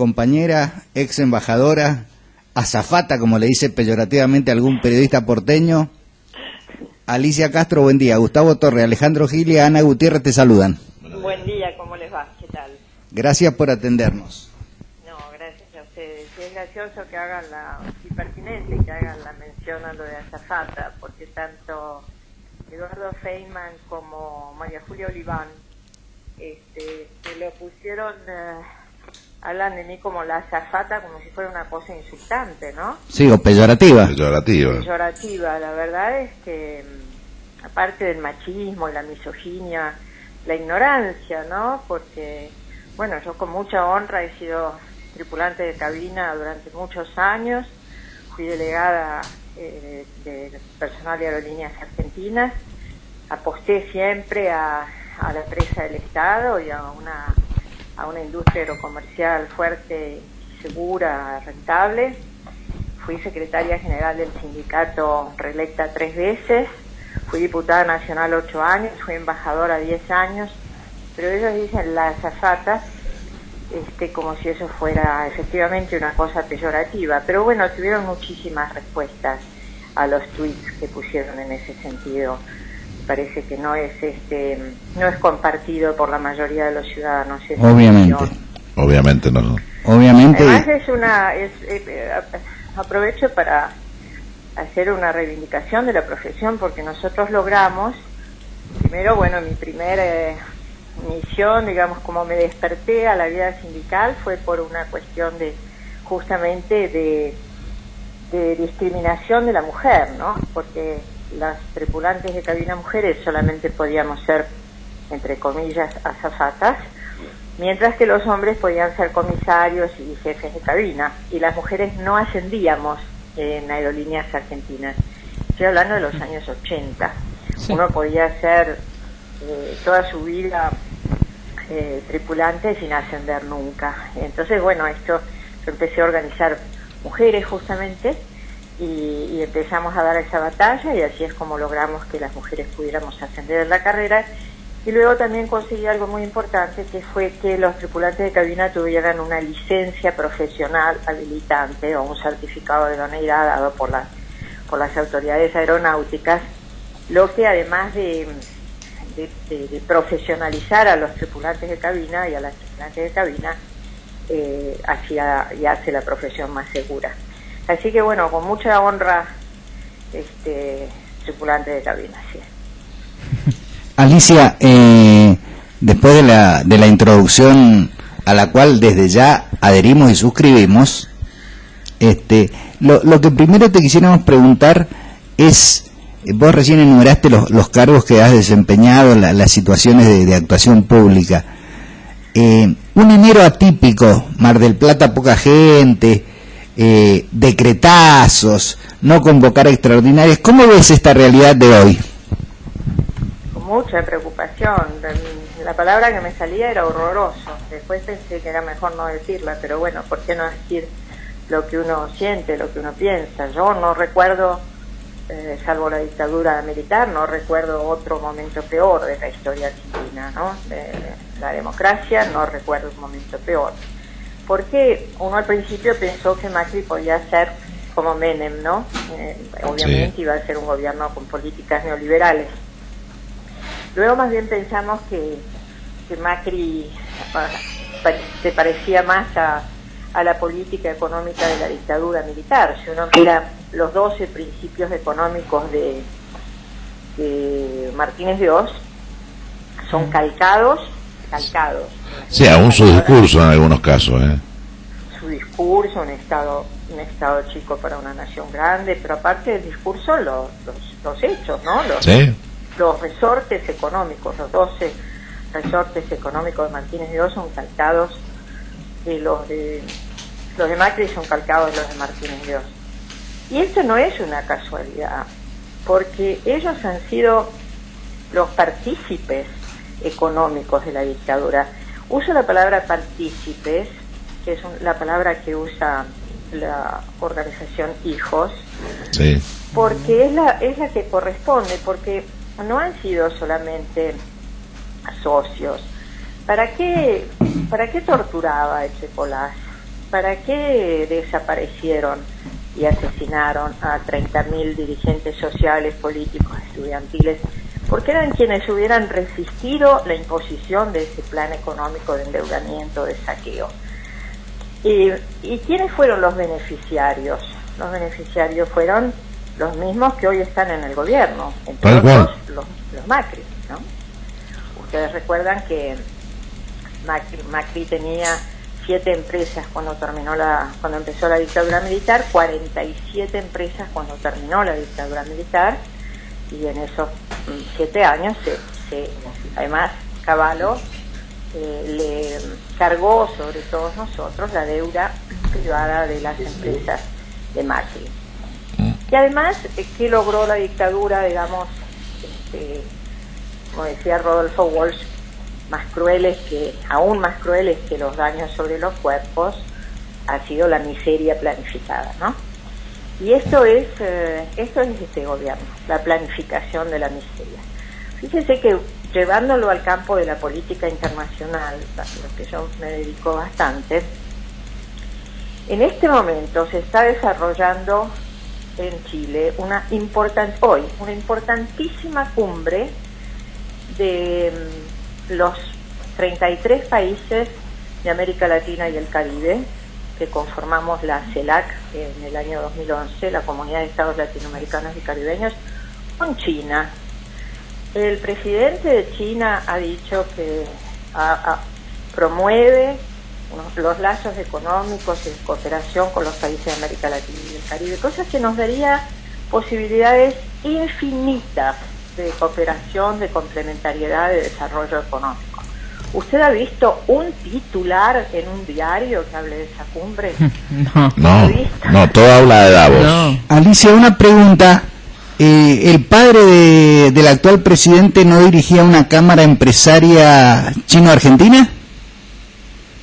compañera, ex embajadora, azafata, como le dice peyorativamente algún periodista porteño. Alicia Castro, buen día. Gustavo Torre, Alejandro Gil y Ana Gutiérrez te saludan. Buen día, ¿cómo les va? ¿Qué tal? Gracias por atendernos. No, gracias a ustedes. Sí, es gracioso que hagan y pertinente que hagan la mención a lo de azafata, porque tanto Eduardo Feynman como María Julia Oliván que lo pusieron, hablan de mí como la azafata, como si fuera una cosa insultante, ¿no? Sí, o peyorativa. Peyorativa. La verdad es que, aparte del machismo y la misoginia, la ignorancia, ¿no? Porque, bueno, yo con mucha honra he sido tripulante de cabina durante muchos años, fui delegada del personal de Aerolíneas Argentinas, aposté siempre a la empresa del Estado y a una industria aerocomercial fuerte, segura, rentable. Fui secretaria general del sindicato reelecta 3 veces, fui diputada nacional 8 años, fui embajadora 10 años, pero ellos dicen la azafata como si eso fuera efectivamente una cosa peyorativa. Pero bueno, tuvieron muchísimas respuestas a los tweets que pusieron en ese sentido. Parece que no es compartido por la mayoría de los ciudadanos. Obviamente no. Además aprovecho para hacer una reivindicación de la profesión, porque nosotros logramos, primero, bueno, mi primera misión, digamos, como me desperté a la vida sindical fue por una cuestión justamente de discriminación de la mujer, ¿no? Porque las tripulantes de cabina mujeres solamente podíamos ser, entre comillas, azafatas, mientras que los hombres podían ser comisarios y jefes de cabina, y las mujeres no ascendíamos en Aerolíneas Argentinas. Estoy hablando de los años 80. Sí. Uno podía ser toda su vida tripulante sin ascender nunca. Entonces, bueno, yo empecé a organizar mujeres justamente, y empezamos a dar esa batalla, y así es como logramos que las mujeres pudiéramos ascender en la carrera. Y luego también conseguí algo muy importante, que fue que los tripulantes de cabina tuvieran una licencia profesional habilitante o un certificado de idoneidad dado por las autoridades aeronáuticas, lo que además de profesionalizar a los tripulantes de cabina y a las tripulantes de cabina, hacía y hace la profesión más segura. Así que bueno, con mucha honra, tripulante de cabina, sí. Alicia, después de la introducción a la cual desde ya adherimos y suscribimos, lo que primero te quisiéramos preguntar es, vos recién enumeraste los cargos que has desempeñado, las situaciones de actuación pública. Un enero atípico, Mar del Plata poca gente, decretazos, no convocar extraordinarias. ¿Cómo ves esta realidad de hoy? Mucha preocupación. La palabra que me salía era horroroso. Después pensé que era mejor no decirla, pero bueno, ¿por qué no decir lo que uno siente, lo que uno piensa? Yo no recuerdo, salvo la dictadura militar, no recuerdo otro momento peor de la historia argentina, ¿no? De la democracia, no recuerdo un momento peor. Porque uno al principio pensó que Macri podía ser como Menem, ¿no? Obviamente sí. Iba a ser un gobierno con políticas neoliberales. Luego más bien pensamos que Macri se parecía más a la política económica de la dictadura militar. Si uno mira los 12 principios económicos de Martínez de Oz, son calcados. Sí, aún su discurso en algunos casos, Su discurso, un estado chico para una nación grande, pero aparte del discurso, los hechos, ¿no? Los resortes económicos, los 12 resortes económicos de Martínez de Oz son calcados de los de Macri, son calcados de los de Martínez de Oz. Y esto no es una casualidad, porque ellos han sido los partícipes económicos de la dictadura. Uso la palabra partícipes, que es la palabra que usa la organización Hijos, sí, porque es la que corresponde, porque no han sido solamente socios. ¿Para qué torturaba Echecolás? ¿para qué desaparecieron y asesinaron a 30.000 dirigentes sociales, políticos, estudiantiles? Porque eran quienes hubieran resistido la imposición de ese plan económico de endeudamiento, de saqueo. ¿Y quiénes fueron los beneficiarios? Los beneficiarios fueron los mismos que hoy están en el gobierno, entre otros los Macri, ¿no? Ustedes recuerdan que Macri tenía 7 empresas cuando empezó la dictadura militar, 47 empresas cuando terminó la dictadura militar, y en esos 7 años además Cavallo le cargó sobre todos nosotros la deuda privada de las empresas de Macri. Y además, ¿qué logró la dictadura? Digamos, como decía Rodolfo Walsh, aún más crueles que los daños sobre los cuerpos, ha sido la miseria planificada, ¿no? Y esto es este gobierno, la planificación de la miseria. Fíjense que llevándolo al campo de la política internacional, a lo que yo me dedico bastante, en este momento se está desarrollando en Chile una importantísima cumbre de los 33 países de América Latina y el Caribe que conformamos la CELAC en el año 2011, la Comunidad de Estados Latinoamericanos y Caribeños, con China. El presidente de China ha dicho que promueve los lazos económicos de cooperación con los países de América Latina y el Caribe, cosas que nos daría posibilidades infinitas de cooperación, de complementariedad, de desarrollo económico. ¿Usted ha visto un titular en un diario que hable de esa cumbre? No, todo habla de Davos. No. Alicia, una pregunta. ¿El padre del actual presidente no dirigía una cámara empresaria chino-argentina?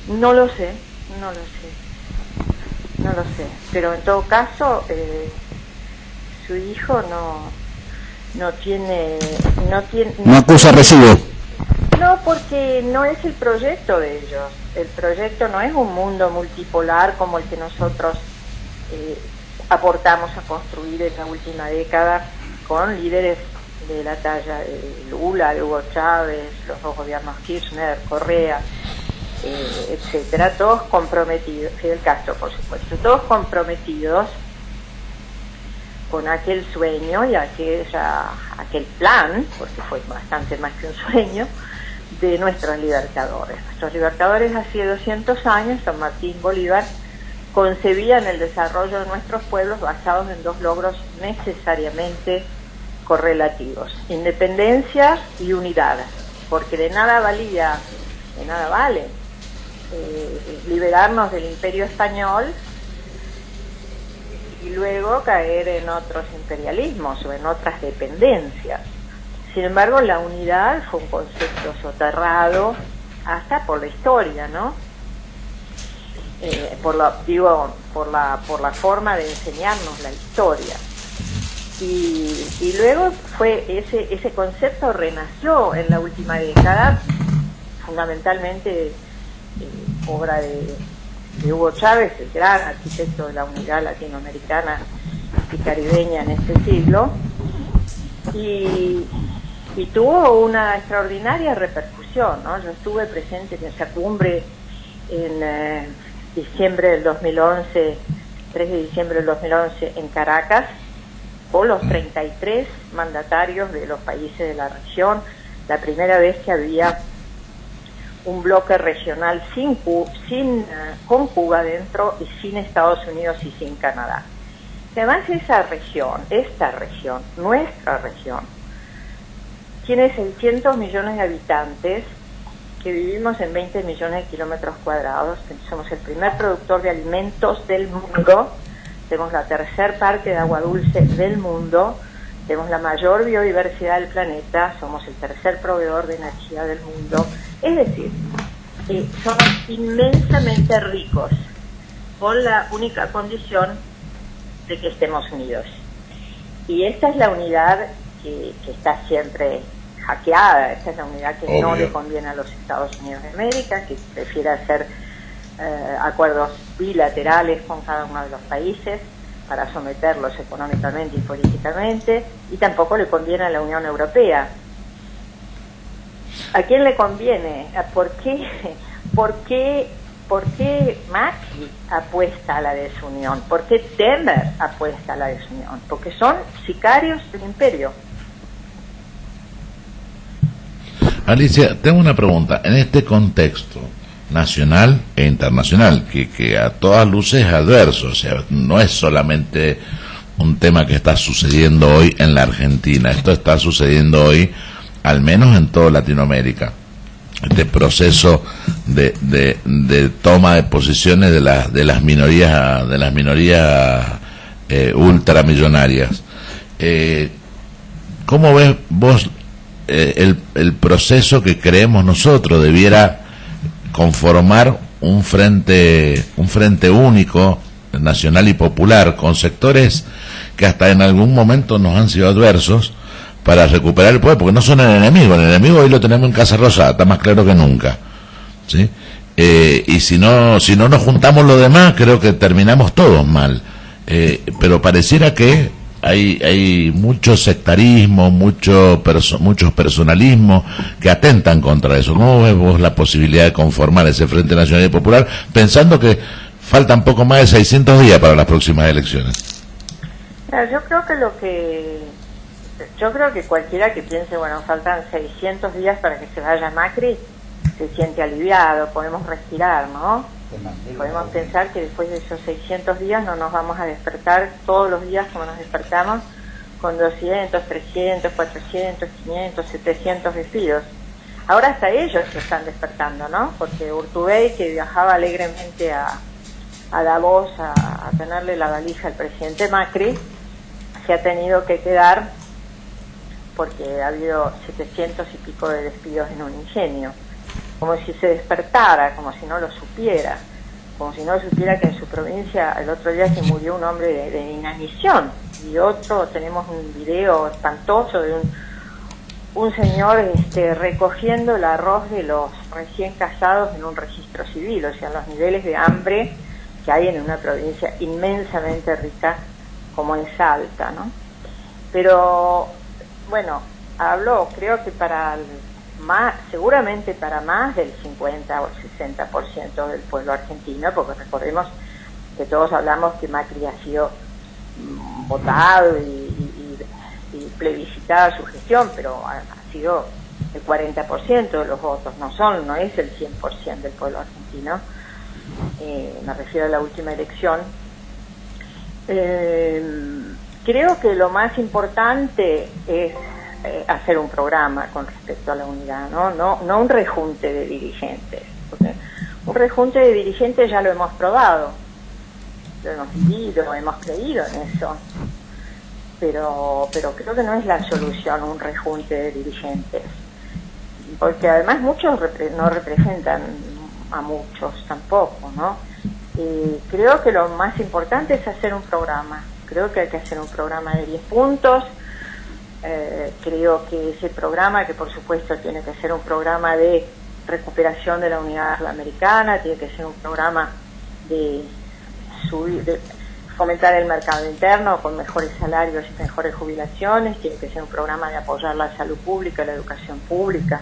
No lo sé. Pero en todo caso, su hijo no acusa recibo. No, porque no es el proyecto de ellos. El proyecto no es un mundo multipolar como el que nosotros aportamos a construir en la última década con líderes de la talla de Lula, de Hugo Chávez, los dos gobiernos Kirchner, Correa, etcétera, todos comprometidos, Fidel Castro por supuesto, todos comprometidos con aquel sueño y aquel plan, porque fue bastante más que un sueño, de nuestros libertadores. Nuestros libertadores hace 200 años, San Martín Bolívar, concebían el desarrollo de nuestros pueblos basados en 2 logros necesariamente correlativos: independencia y unidad, porque de nada vale liberarnos del Imperio Español y luego caer en otros imperialismos o en otras dependencias. Sin embargo, la unidad fue un concepto soterrado hasta por la historia, ¿no? Por la forma de enseñarnos la historia. Y luego fue ese concepto renació en la última década, fundamentalmente obra de Hugo Chávez, el gran arquitecto de la unidad latinoamericana y caribeña en este siglo, y tuvo una extraordinaria repercusión, ¿no? Yo estuve presente en esa cumbre en diciembre del 2011, 3 de diciembre del 2011 en Caracas, con los 33 mandatarios de los países de la región, la primera vez que había un bloque regional con Cuba dentro y sin Estados Unidos y sin Canadá. Además, esta región, nuestra región, tiene 600 millones de habitantes que vivimos en 20 millones de kilómetros cuadrados, que somos el primer productor de alimentos del mundo, tenemos la tercer parque de agua dulce del mundo, tenemos la mayor biodiversidad del planeta, somos el tercer proveedor de energía del mundo. Es decir, somos inmensamente ricos, con la única condición de que estemos unidos. Y esta es la unidad que está siempre hackeada, esta es la unidad que no le conviene a los Estados Unidos de América, que prefiere hacer acuerdos bilaterales con cada uno de los países para someterlos económicamente y políticamente, y tampoco le conviene a la Unión Europea. ¿A quién le conviene? ¿Por qué Macri apuesta a la desunión? ¿Por qué Temer apuesta a la desunión? Porque son sicarios del imperio. Alicia, tengo una pregunta. En este contexto nacional e internacional, que a todas luces es adverso, o sea, no es solamente un tema que está sucediendo hoy en la Argentina, esto está sucediendo hoy al menos en toda Latinoamérica, este proceso de toma de posiciones de las minorías ultramillonarias. ¿Cómo ves vos el proceso que creemos nosotros debiera conformar un frente único, nacional y popular, con sectores que hasta en algún momento nos han sido adversos, para recuperar el poder? Porque no son el enemigo hoy lo tenemos en Casa Rosada, está más claro que nunca, ¿sí? Y si no nos juntamos los demás, creo que terminamos todos mal, pero pareciera que hay mucho sectarismo, muchos personalismos que atentan contra eso. ¿Cómo ves vos la posibilidad de conformar ese Frente Nacional y Popular, pensando que faltan poco más de 600 días para las próximas elecciones? Yo creo que cualquiera que piense, bueno, faltan 600 días para que se vaya Macri, se siente aliviado, podemos respirar, ¿no? Podemos pensar que después de esos 600 días no nos vamos a despertar todos los días como nos despertamos, con 200, 300, 400, 500, 700 despidos. Ahora hasta ellos se están despertando, ¿no? Porque Urtubey, que viajaba alegremente a Davos a tenerle la valija al presidente Macri, se ha tenido que quedar porque ha habido 700 y pico de despidos en un ingenio. Como si se despertara, como si no lo supiera, como si no supiera que en su provincia el otro día se murió un hombre de inanición, y tenemos un video espantoso de un señor recogiendo el arroz de los recién casados en un registro civil, o sea, los niveles de hambre que hay en una provincia inmensamente rica como es Salta, ¿no? Pero bueno, creo que seguramente para más del 50 o 60% del pueblo argentino, porque recordemos que todos hablamos que Macri ha sido votado y plebiscitada su gestión, pero ha sido el 40% de los votos, no es el 100% del pueblo argentino. Me refiero a la última elección. Creo que lo más importante es hacer un programa con respecto a la unidad, no un rejunte de dirigentes, porque un rejunte de dirigentes ya lo hemos probado, lo hemos vivido, hemos creído en eso, pero creo que no es la solución un rejunte de dirigentes, porque además muchos no representan a muchos tampoco, ¿no? Creo que lo más importante es hacer un programa. Creo que hay que hacer un programa de 10 puntos. Creo que ese programa, que por supuesto tiene que ser un programa de recuperación de la unidad americana, tiene que ser un programa de fomentar el mercado interno con mejores salarios y mejores jubilaciones, tiene que ser un programa de apoyar la salud pública, la educación pública,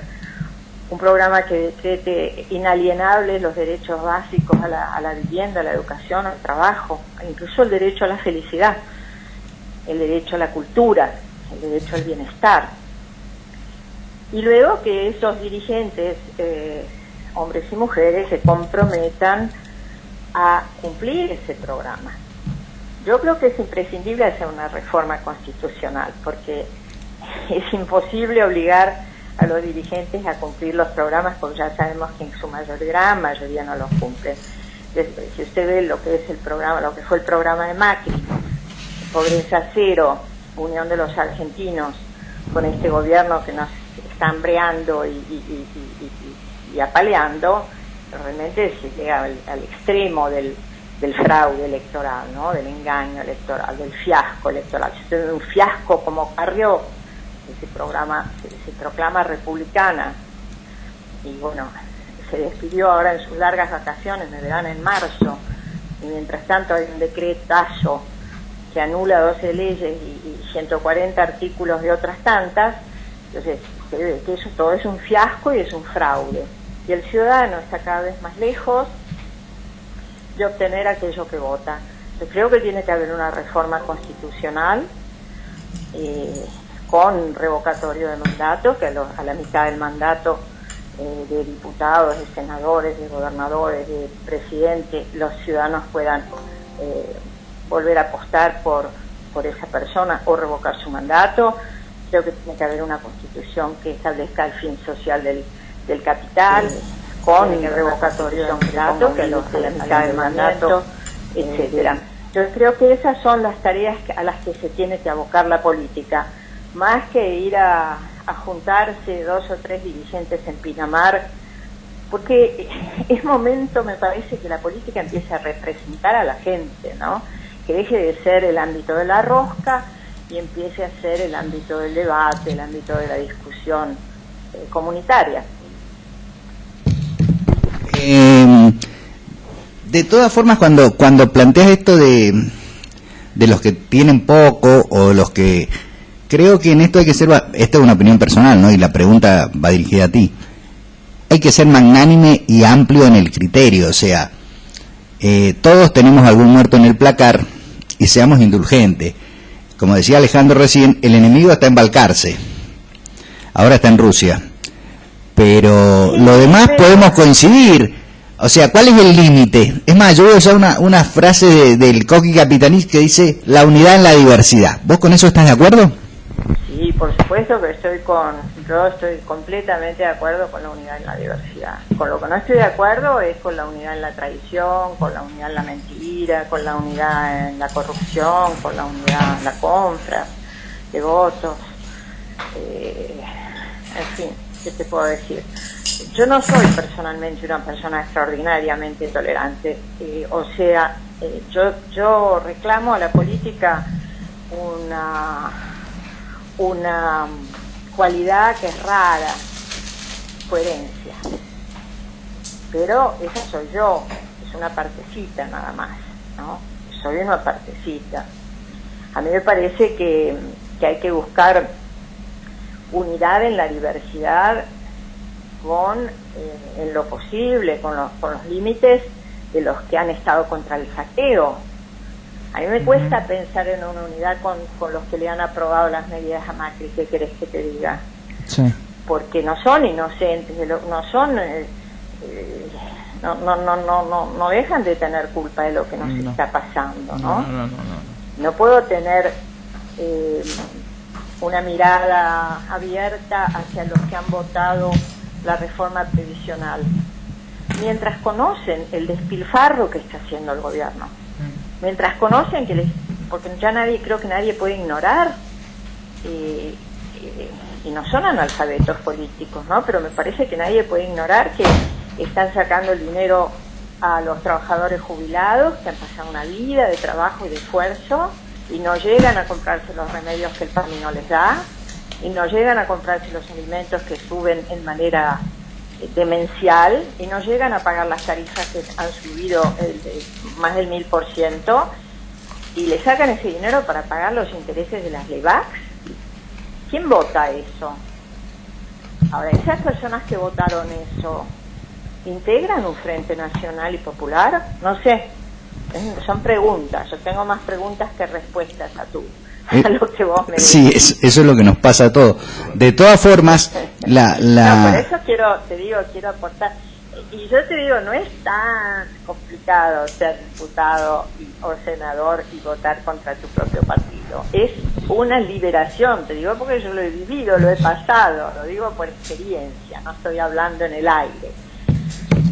un programa que decrete inalienables los derechos básicos a la vivienda, a la educación, al trabajo, incluso el derecho a la felicidad, el derecho a la cultura, el derecho al bienestar. Y luego que esos dirigentes, hombres y mujeres, se comprometan a cumplir ese programa. Yo creo que es imprescindible hacer una reforma constitucional, porque es imposible obligar a los dirigentes a cumplir los programas, porque ya sabemos que en su gran mayoría no los cumplen. Si usted ve lo que es el programa, lo que fue el programa de Macri, pobreza cero, unión de los argentinos, con este gobierno que nos está hambreando y apaleando, realmente se llega al extremo del fraude electoral, ¿no? Del engaño electoral, del fiasco electoral. Si usted ve un fiasco como Carrió, ese programa se proclama republicana, y bueno, se despidió ahora en sus largas vacaciones, me verán en marzo, y mientras tanto hay un decretazo que anula 12 leyes y 140 artículos de otras tantas. Entonces se ve que eso todo es un fiasco y es un fraude, y el ciudadano está cada vez más lejos de obtener aquello que vota. Yo creo que tiene que haber una reforma constitucional con revocatorio de mandato, que a la mitad del mandato de diputados, de senadores, de gobernadores, de presidente, los ciudadanos puedan volver a apostar por esa persona o revocar su mandato. Creo que tiene que haber una constitución que establezca el fin social del capital, con revocatorio de mandato, que a la mitad del mandato, etcétera. Yo creo que esas son las tareas a las que se tiene que abocar la política, más que ir a juntarse 2 o 3 dirigentes en Pinamar, porque es momento, me parece, que la política empiece a representar a la gente, ¿no? Que deje de ser el ámbito de la rosca y empiece a ser el ámbito del debate, el ámbito de la discusión comunitaria. De todas formas, cuando planteas esto de los que tienen poco o los que... Creo que en esto hay que ser... Esta es una opinión personal, ¿no? Y la pregunta va dirigida a ti. Hay que ser magnánime y amplio en el criterio, o sea, todos tenemos algún muerto en el placar y seamos indulgentes. Como decía Alejandro recién, el enemigo está en Balcarce, ahora está en Rusia, pero lo demás podemos coincidir. O sea, ¿cuál es el límite? Es más, yo voy a usar una frase del Coqui Capitanich que dice: la unidad en la diversidad. ¿Vos con eso estás de acuerdo? Sí, por supuesto que yo estoy completamente de acuerdo con la unidad en la diversidad. Con lo que no estoy de acuerdo es con la unidad en la traición, con la unidad en la mentira, con la unidad en la corrupción, con la unidad en la compra de votos. En fin, ¿qué te puedo decir? Yo no soy personalmente una persona extraordinariamente tolerante, o sea, yo reclamo a la política una cualidad que es rara, coherencia. Pero esa soy yo, es una partecita nada más, ¿no? Soy una partecita. A mí me parece que hay que buscar unidad en la diversidad en lo posible, con los límites de los que han estado contra el saqueo. A mí me cuesta pensar en una unidad con los que le han aprobado las medidas a Macri. ¿Qué querés que te diga? Sí. Porque no son inocentes, no dejan de tener culpa de lo que nos está pasando, ¿no? No puedo tener una mirada abierta hacia los que han votado la reforma previsional, mientras conocen el despilfarro que está haciendo el gobierno, mientras conocen porque ya creo que nadie puede ignorar, y no son analfabetos políticos, ¿no? Pero me parece que nadie puede ignorar que están sacando el dinero a los trabajadores jubilados que han pasado una vida de trabajo y de esfuerzo y no llegan a comprarse los remedios que el PAMI no les da, y no llegan a comprarse los alimentos que suben en manera demencial, y no llegan a pagar las tarifas que han subido más del 1000%, y le sacan ese dinero para pagar los intereses de las LEVAX. ¿Quién vota eso? Ahora, esas personas que votaron eso, ¿integran un Frente Nacional y Popular? No sé, son preguntas. Yo tengo más preguntas que respuestas a lo que vos me dices. Sí, eso es lo que nos pasa a todos. De todas formas, No, por eso quiero aportar. Y yo te digo, no es tan complicado ser diputado o senador y votar contra tu propio partido. Es una liberación, te digo porque yo lo he vivido, lo he pasado, lo digo por experiencia, no estoy hablando en el aire.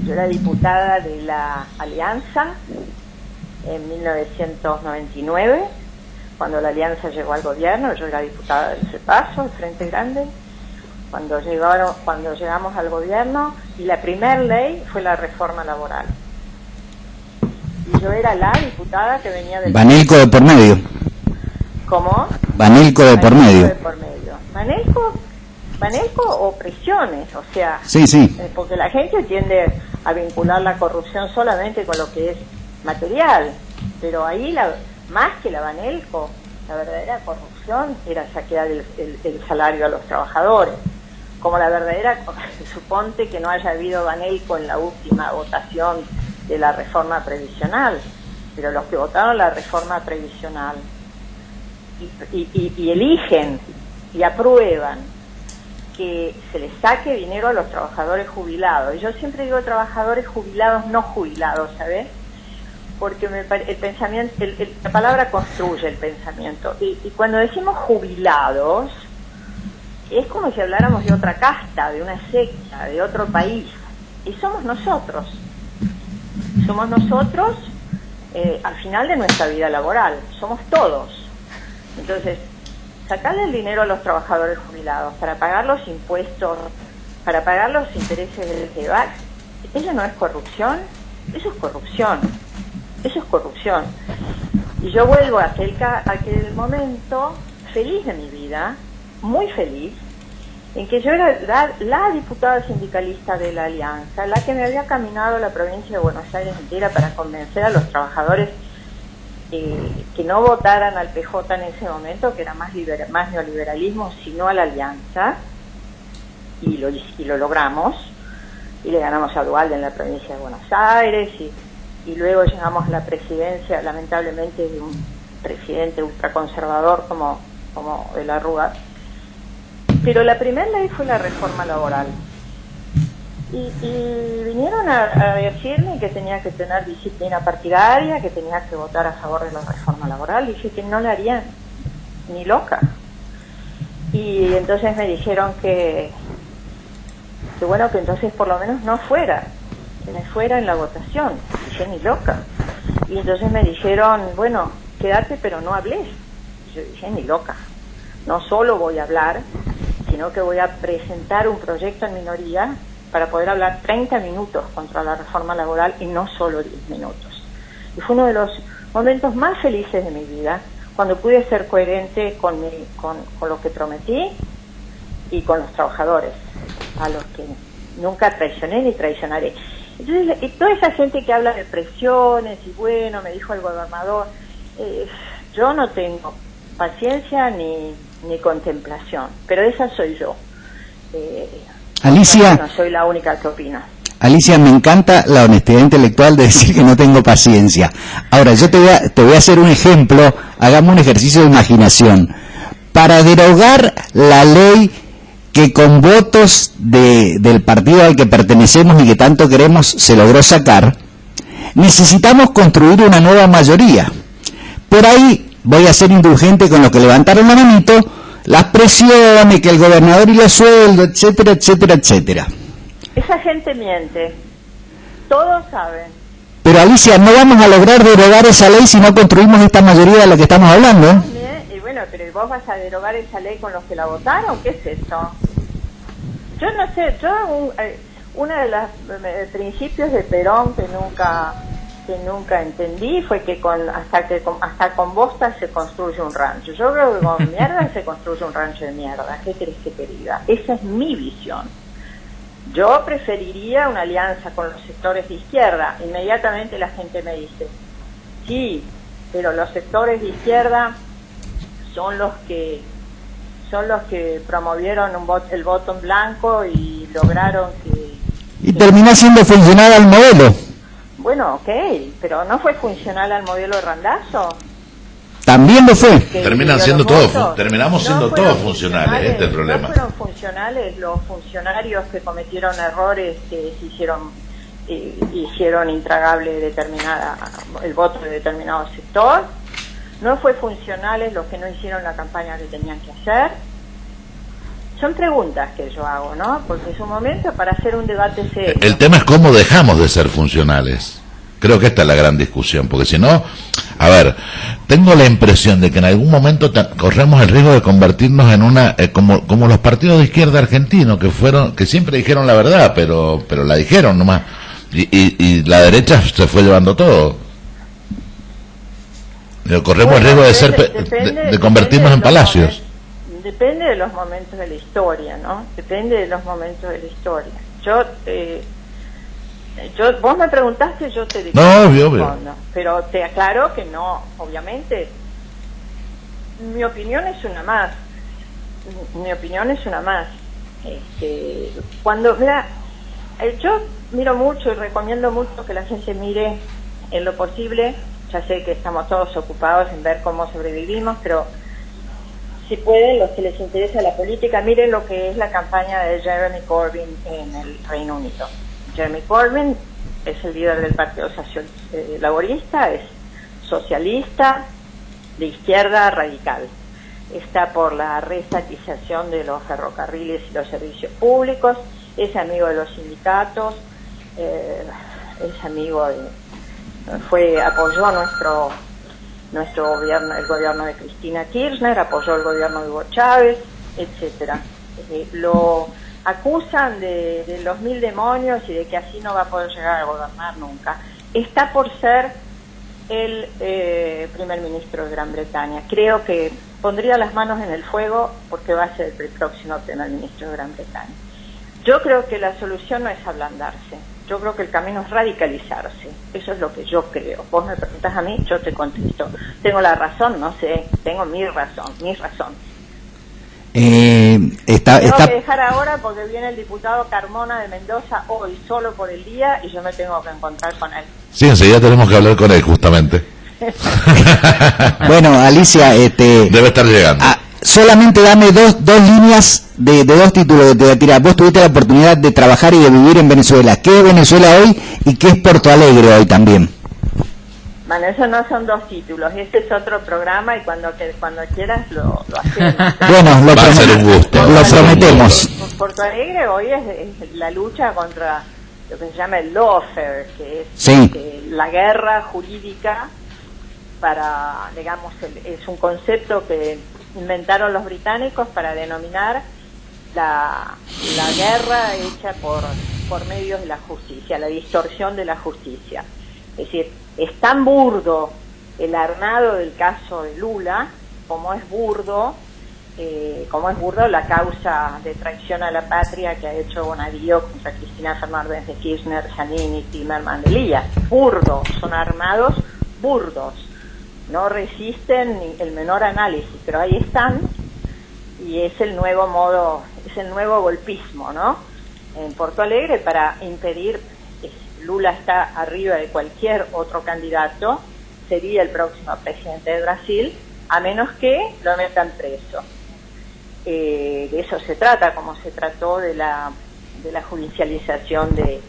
Yo era diputada de la Alianza en 1999, cuando la Alianza llegó al gobierno. Yo era diputada del CEPASO, el Frente Grande, cuando llegamos al gobierno, y la primera ley fue la reforma laboral. Y yo era la diputada que venía del... Banelco de por medio. ¿Cómo? Banelco de por medio. Banelco Banelco o presiones, o sea, sí, sí. Porque la gente tiende a vincular la corrupción solamente con lo que es material, pero ahí más que la Banelco, la verdadera corrupción era saquear el salario a los trabajadores. Como la verdadera, suponte que no haya habido Banelco en la última votación de la reforma previsional, pero los que votaron la reforma previsional y eligen y aprueban que se les saque dinero a los trabajadores jubilados. Y yo siempre digo trabajadores jubilados, no jubilados, ¿sabes? Porque el pensamiento, la palabra construye el pensamiento. Y cuando decimos jubilados, es como si habláramos de otra casta, de una secta, de otro país. Y somos nosotros. Somos nosotros al final de nuestra vida laboral. Somos todos. Entonces, sacarle el dinero a los trabajadores jubilados para pagar los impuestos, para pagar los intereses del GEVAC, ¿eso no es corrupción? Eso es corrupción. Eso es corrupción. Y yo vuelvo a aquel momento feliz de mi vida, muy feliz, en que yo era la diputada sindicalista de la Alianza, la que me había caminado la provincia de Buenos Aires entera para convencer a los trabajadores que no votaran al PJ en ese momento, que era más neoliberalismo, sino a la Alianza, y lo logramos, y le ganamos a Duhalde en la provincia de Buenos Aires, y luego llegamos a la presidencia, lamentablemente, de un presidente ultraconservador como de la Rúa. Pero la primera ley fue la reforma laboral. Y vinieron a decirme que tenía que tener disciplina partidaria, que tenía que votar a favor de la reforma laboral. Y dije que no la harían ni loca. Y entonces me dijeron que bueno, que entonces por lo menos no fuera, que me fuera en la votación. Dije, ni loca. Y entonces me dijeron, bueno, quédate pero no hables. Y yo dije, ni loca. No solo voy a hablar, sino que voy a presentar un proyecto en minoría para poder hablar 30 minutos contra la reforma laboral y no solo 10 minutos. Y fue uno de los momentos más felices de mi vida, cuando pude ser coherente con lo que prometí y con los trabajadores, a los que nunca traicioné ni traicionaré. Entonces, y toda esa gente que habla de presiones y bueno, me dijo el gobernador, yo no tengo paciencia ni contemplación, pero esa soy yo. Alicia, no soy la única que opina. Alicia, me encanta la honestidad intelectual de decir que no tengo paciencia. Ahora, yo te voy a hacer un ejemplo, hagamos un ejercicio de imaginación. Para derogar la ley que con votos del partido al que pertenecemos y que tanto queremos se logró sacar, necesitamos construir una nueva mayoría. Por ahí voy a ser indulgente con los que levantaron la manito, las presiones, que el gobernador y los sueldos, etcétera, etcétera, etcétera. Esa gente miente, todos saben. Pero Alicia, no vamos a lograr derogar esa ley si no construimos esta mayoría de la que estamos hablando. Y bueno, pero ¿vos vas a derogar esa ley con los que la votaron? ¿Qué es eso? Yo no sé, uno de los principios de Perón que nunca entendí fue que hasta con bosta se construye un rancho. Yo creo que con mierda se construye un rancho de mierda. ¿Qué querés que te diga? Esa es mi visión. Yo preferiría una alianza con los sectores de izquierda. Inmediatamente la gente me dice, sí, pero los sectores de izquierda son los que promovieron el voto en blanco y lograron que... Y termina siendo funcional al modelo. Bueno, ok, pero ¿no fue funcional al modelo Randazzo? También lo fue. Terminamos siendo todos funcionales, este es el problema. No fueron funcionales los funcionarios que cometieron errores que hicieron intragable el voto de determinado sector. No fue funcionales los que no hicieron la campaña que tenían que hacer. Son preguntas que yo hago, ¿no? Porque es un momento para hacer un debate serio. El tema es cómo dejamos de ser funcionales. Creo que esta es la gran discusión, porque si no, a ver, tengo la impresión de que en algún momento corremos el riesgo de convertirnos en una como los partidos de izquierda argentinos que siempre dijeron la verdad, pero la dijeron nomás y la derecha se fue llevando todo. Corremos el riesgo de convertirnos en palacios. Depende de los momentos de la historia, ¿no? Depende de los momentos de la historia. Vos me preguntaste, yo te digo. No, obvio. Pero te aclaro que no, obviamente, mi opinión es una más. Yo miro mucho y recomiendo mucho que la gente mire en lo posible. Ya sé que estamos todos ocupados en ver cómo sobrevivimos, pero si pueden, los que les interesa la política, miren lo que es la campaña de Jeremy Corbyn en el Reino Unido. Jeremy Corbyn es el líder del Partido Laborista, es socialista, de izquierda radical. Está por la reestatización de los ferrocarriles y los servicios públicos, es amigo de los sindicatos, apoyó nuestro gobierno, el gobierno de Cristina Kirchner, apoyó el gobierno de Hugo Chávez, etcétera. Lo acusan de los 1000 demonios y de que así no va a poder llegar a gobernar nunca. Está por ser el primer ministro de Gran Bretaña. Creo que pondría las manos en el fuego porque va a ser el próximo primer ministro de Gran Bretaña. Yo creo que la solución no es ablandarse. Yo creo que el camino es radicalizarse. Eso es lo que yo creo. Vos me preguntas a mí, yo te contesto. ¿Tengo la razón? No sé. Tengo mi razón. Tengo que dejar ahora porque viene el diputado Carmona de Mendoza hoy solo por el día y yo me tengo que encontrar con él. Sí, enseguida tenemos que hablar con él justamente. Bueno, Alicia, debe estar llegando. Solamente dame dos líneas de dos títulos que te voy a tirar. Vos tuviste la oportunidad de trabajar y de vivir en Venezuela. ¿Qué es Venezuela hoy y qué es Porto Alegre hoy también? Bueno, esos no son dos títulos, este es otro programa y cuando quieras lo hacemos. Bueno, lo prometemos. Porto Alegre hoy es la lucha contra lo que se llama el lawfare, que es la guerra jurídica para, digamos, es un concepto que inventaron los británicos para denominar la guerra hecha por medios de la justicia, la distorsión de la justicia. Es decir, es tan burdo el armado del caso de Lula como es burdo la causa de traición a la patria que ha hecho Bonadío contra Cristina Fernández de Kirchner, Giannini, Timerman, Elías. Burdos, son armados burdos, no resisten ni el menor análisis, pero ahí están y es el nuevo golpismo, ¿no? En Porto Alegre para impedir. Lula está arriba de cualquier otro candidato, sería el próximo presidente de Brasil, a menos que lo metan preso. De eso se trata, como se trató de la judicialización de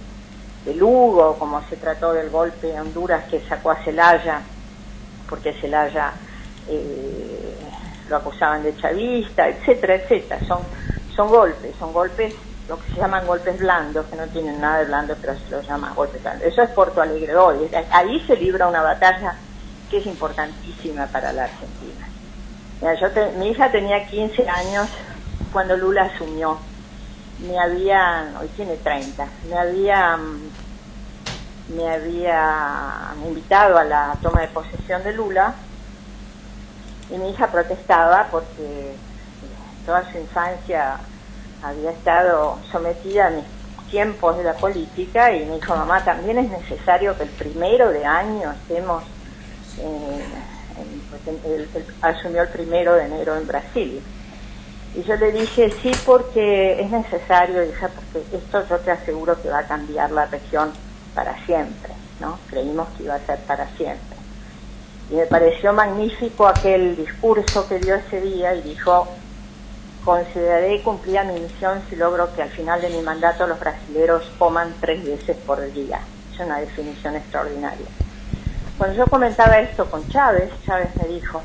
Lugo, como se trató del golpe de Honduras que sacó a Zelaya, porque Zelaya lo acusaban de chavista, etcétera, etcétera. Son golpes lo que se llaman golpes blandos, que no tienen nada de blando, pero se los llama golpes blandos. Eso es Porto Alegre hoy. Ahí se libra una batalla que es importantísima para la Argentina. Mira, mi hija tenía 15 años cuando Lula asumió. Hoy tiene 30, me había invitado a la toma de posesión de Lula y mi hija protestaba porque toda su infancia había estado sometida a mis tiempos de la política y me dijo, mamá, también es necesario que el 1 de año estemos, asumió el 1 de enero en Brasil. Y yo le dije, sí, porque es necesario, hija, porque esto yo te aseguro que va a cambiar la región para siempre, ¿no? Creímos que iba a ser para siempre. Y me pareció magnífico aquel discurso que dio ese día y dijo, consideraré cumplida mi misión si logro que al final de mi mandato los brasileros coman 3 veces por día. Es una definición extraordinaria. Cuando yo comentaba esto con Chávez me dijo,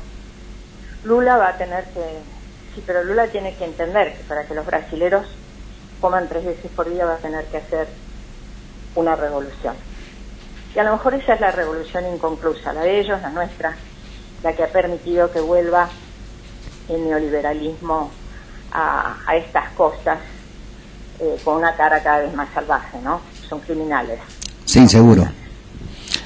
Lula va a tener que... Sí, pero Lula tiene que entender que para que los brasileros coman 3 veces por día va a tener que hacer una revolución. Y a lo mejor esa es la revolución inconclusa, la de ellos, la nuestra, la que ha permitido que vuelva el neoliberalismo a estas costas con una cara cada vez más salvaje, ¿no? Son criminales. Sí, seguro.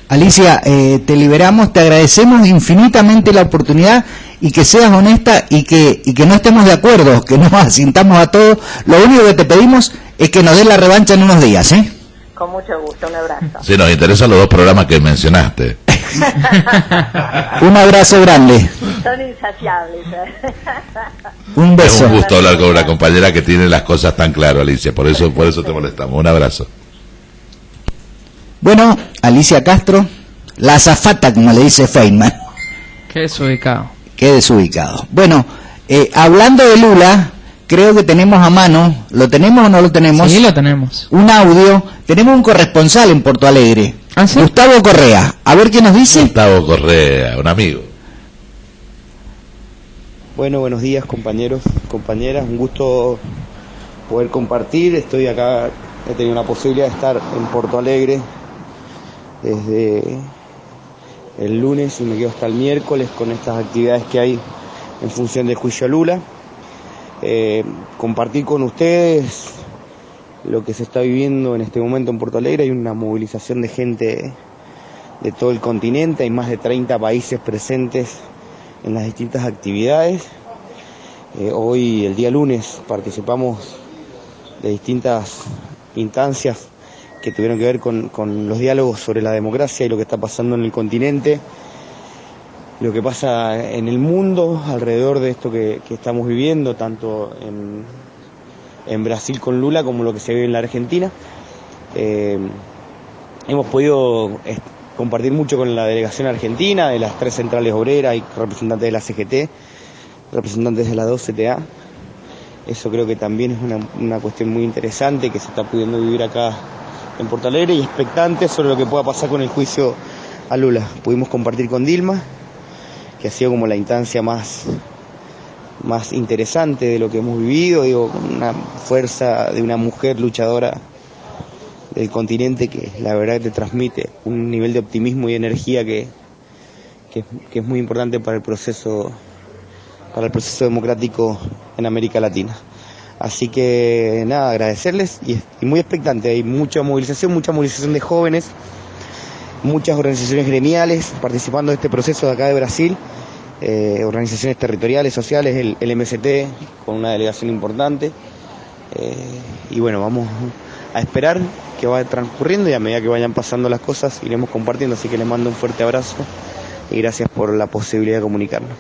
Alicia, te liberamos, te agradecemos infinitamente la oportunidad y que seas honesta y que no estemos de acuerdo, que nos asintamos a todos. Lo único que te pedimos es que nos des la revancha en unos días, ¿eh? Con mucho gusto, un abrazo. Sí, nos interesan los dos programas que mencionaste. Un abrazo grande. Son insaciables. Un beso. Es un gusto hablar con una compañera que tiene las cosas tan claras, Alicia, por eso te molestamos. Un abrazo. Bueno, Alicia Castro, la azafata, como le dice Feynman. Qué desubicado. Qué desubicado. Bueno, hablando de Lula, creo que tenemos a mano, ¿lo tenemos o no lo tenemos? Sí, lo tenemos. Un audio, tenemos un corresponsal en Porto Alegre, ¿Ah, sí? Gustavo Correa. A ver qué nos dice. Gustavo Correa, un amigo. Bueno, buenos días compañeros, compañeras, un gusto poder compartir. Estoy acá, he tenido la posibilidad de estar en Porto Alegre desde el lunes y me quedo hasta el miércoles con estas actividades que hay en función del juicio a Lula. Compartir con ustedes lo que se está viviendo en este momento en Porto Alegre. Hay una movilización de gente de todo el continente, hay más de 30 países presentes en las distintas actividades. Hoy, el día lunes, participamos de distintas instancias que tuvieron que ver con los diálogos sobre la democracia y lo que está pasando en el continente, lo que pasa en el mundo alrededor de esto que estamos viviendo, tanto en Brasil con Lula como lo que se vive en la Argentina. Hemos podido compartir mucho con la delegación argentina, de las 3 centrales obreras, hay representantes de la CGT, representantes de la 2 CTA. Eso creo que también es una cuestión muy interesante que se está pudiendo vivir acá en Porto Alegre, y expectantes sobre lo que pueda pasar con el juicio a Lula. Pudimos compartir con Dilma, que ha sido como la instancia más interesante de lo que hemos vivido, digo, con una fuerza de una mujer luchadora del continente que la verdad te transmite un nivel de optimismo y energía que es muy importante para el proceso democrático en América Latina. Así que nada, agradecerles y muy expectante. Hay mucha movilización de jóvenes, muchas organizaciones gremiales participando de este proceso de acá de Brasil, organizaciones territoriales, sociales, el MST con una delegación importante, y bueno, vamos a esperar que vaya transcurriendo y a medida que vayan pasando las cosas iremos compartiendo. Así que les mando un fuerte abrazo y gracias por la posibilidad de comunicarnos.